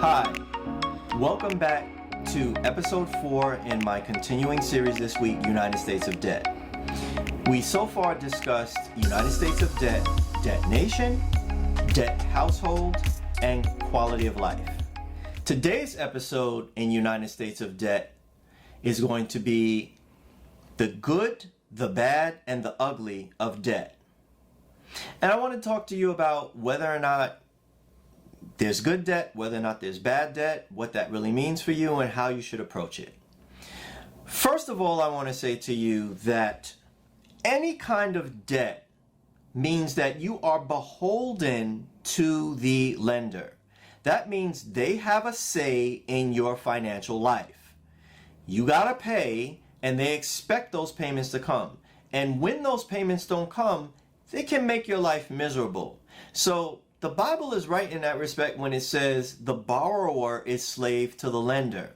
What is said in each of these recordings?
Hi, welcome back to episode 4 in my continuing series this week, United States of Debt. We so far discussed United States of Debt, debt nation, debt household, and quality of life. Today's episode in United States of Debt is going to be the good, the bad, and the ugly of debt. And I want to talk to you about whether or not there's good debt, whether or not there's bad debt, what that really means for you, and how you should approach it. First of all, I want to say to you that any kind of debt means that you are beholden to the lender. That means they have a say in your financial life. You gotta pay, and they expect those payments to come. And when those payments don't come, they can make your life miserable. So the Bible is right in that respect when it says the borrower is slave to the lender.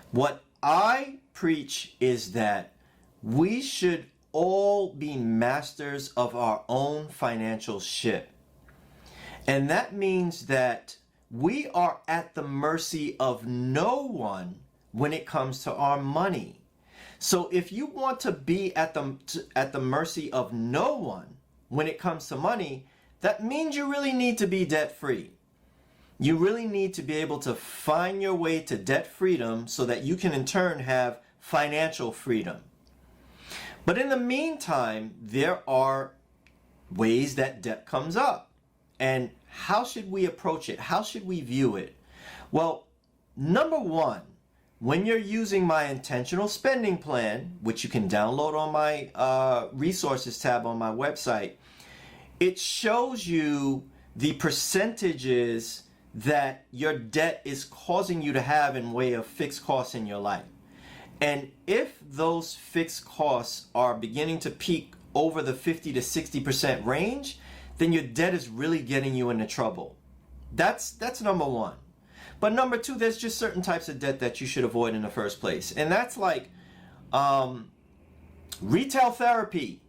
What I preach is that we should all be masters of our own financial ship. And that means that we are at the mercy of no one when it comes to our money. So if you want to be at the mercy of no one when it comes to money, that means you really need to be debt-free. You really need to be able to find your way to debt freedom so that you can in turn have financial freedom. But in the meantime, there are ways that debt comes up. And how should we approach it? How should we view it? Well, number one, when you're using my intentional spending plan, which you can download on my resources tab on my website, it shows you the percentages that your debt is causing you to have in way of fixed costs in your life. And if those fixed costs are beginning to peak over the 50 to 60% range, then your debt is really getting you into trouble. That's number one. But number two, there's just certain types of debt that you should avoid in the first place. And that's like retail therapy.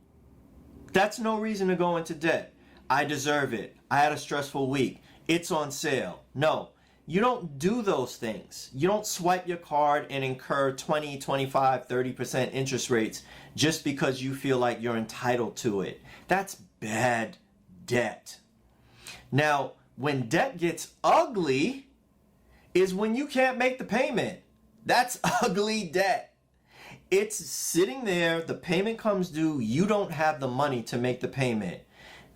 That's no reason to go into debt. I deserve it. I had a stressful week. It's on sale. No, you don't do those things. You don't swipe your card and incur 20, 25, 30% interest rates just because you feel like you're entitled to it. That's bad debt. Now, when debt gets ugly is when you can't make the payment. That's ugly debt. It's sitting there, the payment comes due, you don't have the money to make the payment.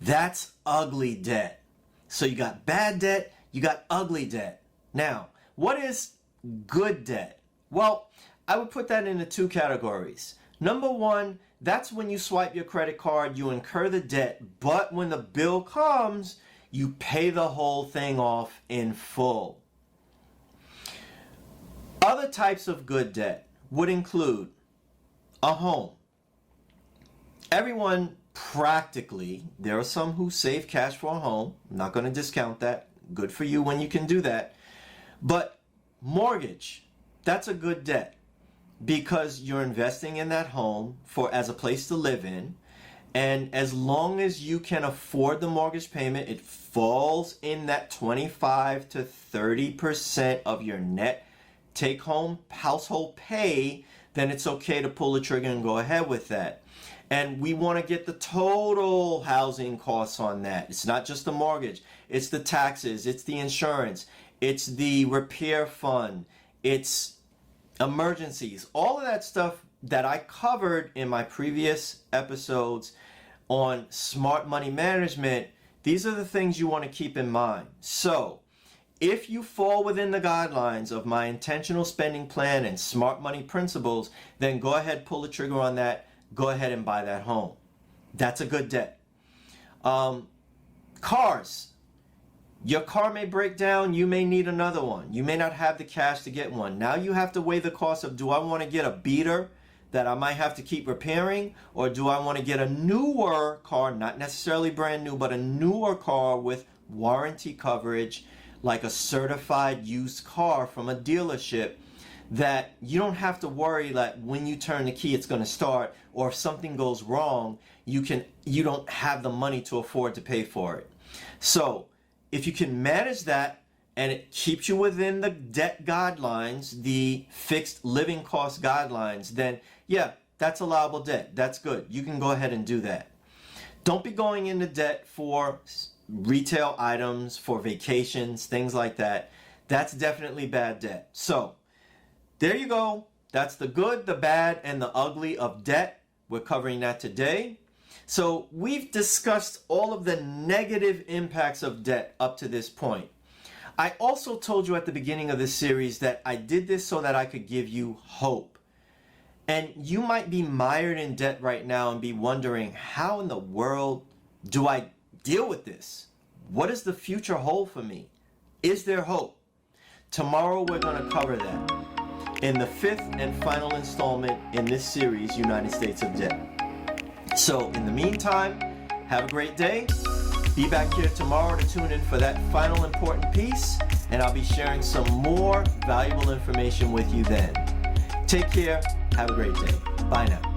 That's ugly debt. So you got bad debt, you got ugly debt. Now, what is good debt? Well, I would put that into two categories. Number one, that's when you swipe your credit card, you incur the debt, but when the bill comes, you pay the whole thing off in full. Other types of good debt would include a home. Everyone practically, there are some who save cash for a home. I'm not going to discount that. Good for you when you can do that. But mortgage, that's a good debt because you're investing in that home as a place to live in. And as long as you can afford the mortgage payment, it falls in that 25 to 30% of your net take-home household pay, then it's okay to pull the trigger and go ahead with that. And we want to get the total housing costs on that. It's not just the mortgage. It's the taxes. It's the insurance. It's the repair fund. It's emergencies. All of that stuff that I covered in my previous episodes on smart money management, these are the things you want to keep in mind. So, if you fall within the guidelines of my intentional spending plan and smart money principles, then go ahead, pull the trigger on that. Go ahead and buy that home. That's a good debt. Cars. Your car may break down. You may need another one. You may not have the cash to get one. Now you have to weigh the cost of, do I want to get a beater that I might have to keep repairing? Or do I want to get a newer car, not necessarily brand new, but a newer car with warranty coverage, like a certified used car from a dealership, that you don't have to worry that when you turn the key it's going to start, or if something goes wrong, you don't have the money to afford to pay for it. So if you can manage that, and it keeps you within the debt guidelines, the fixed living cost guidelines, then yeah, that's allowable debt. That's good. You can go ahead and do that. Don't be going into debt for retail items, for vacations, things like that. That's definitely bad debt. So there you go. That's the good, the bad, and the ugly of debt. We're covering that today. So we've discussed all of the negative impacts of debt up to this point. I also told you at the beginning of this series that I did this so that I could give you hope. And you might be mired in debt right now and be wondering, how in the world do I deal with this? What does the future hold for me? Is there hope? Tomorrow we're going to cover that in the 5th and final installment in this series, United States of Debt. So in the meantime, have a great day. Be back here tomorrow to tune in for that final important piece, and I'll be sharing some more valuable information with you then. Take care. Have a great day. Bye now.